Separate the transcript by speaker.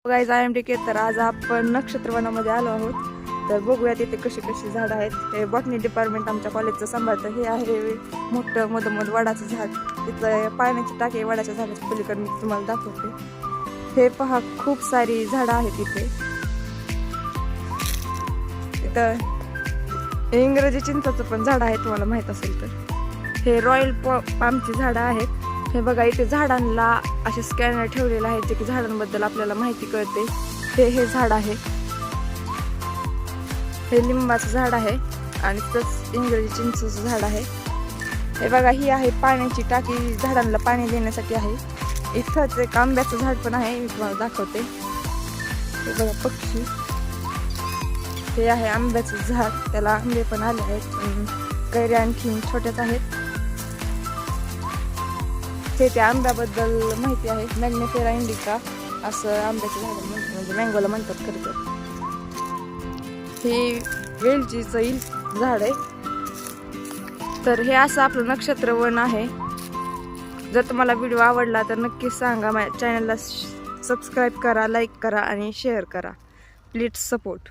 Speaker 1: Guys I am D तर आज आपण नक्षत्रवनामध्ये आलो आहोत. तर बघूया तिथे कशी कशी झाडं आहेत. हे बॉटनी डिपार्टमेंट आमच्या कॉलेजचं सांभाळतं. हे आहे मोठं मधोमध वडाचं झाड. तिथं पाण्याची टाकी वडाच्या झाडाच्या पलीकडे मी तुम्हाला दाखवते. हे पहा खूप सारी झाडं आहेत इथे. इथं इंग्रजी चिंचाचं पण झाड आहे, तुम्हाला माहित असेल तर. हे रॉयल पामची झाडं आहेत. हे बघा इथे झाडांना असे स्कॅनर ठेवलेले आहेत जे की झाडांबद्दल आपल्याला माहिती कळते. हे झाड आहे, हे लिंबाचं झाड आहे आणि तसंच इंग्रजी चिंचेचं झाड आहे. हे बघा ही आहे पाण्याची टाकी, झाडांना पाणी देण्यासाठी आहे. इथंच एक आंब्याचं झाड पण आहे, मी तुम्हाला दाखवते. हे बघा पक्षी, हे आहे आंब्याचं झाड, त्याला आंबे पण आले आहेत, कैऱ्या आणखी छोट्याच आहेत. ते त्या आंब्याबद्दल माहिती आहे. मॅग्निफेरा इंडिका असं आंब्याचं झाड म्हणजे मँगोला म्हणतात खरं तर. हे वेलचीचं झाड आहे. तर हे असं आपलं नक्षत्रवन आहे. जर तुम्हाला व्हिडिओ आवडला तर नक्कीच सांगा. माझ्या चॅनलला सबस्क्राईब करा, लाईक करा आणि शेअर करा. Please support.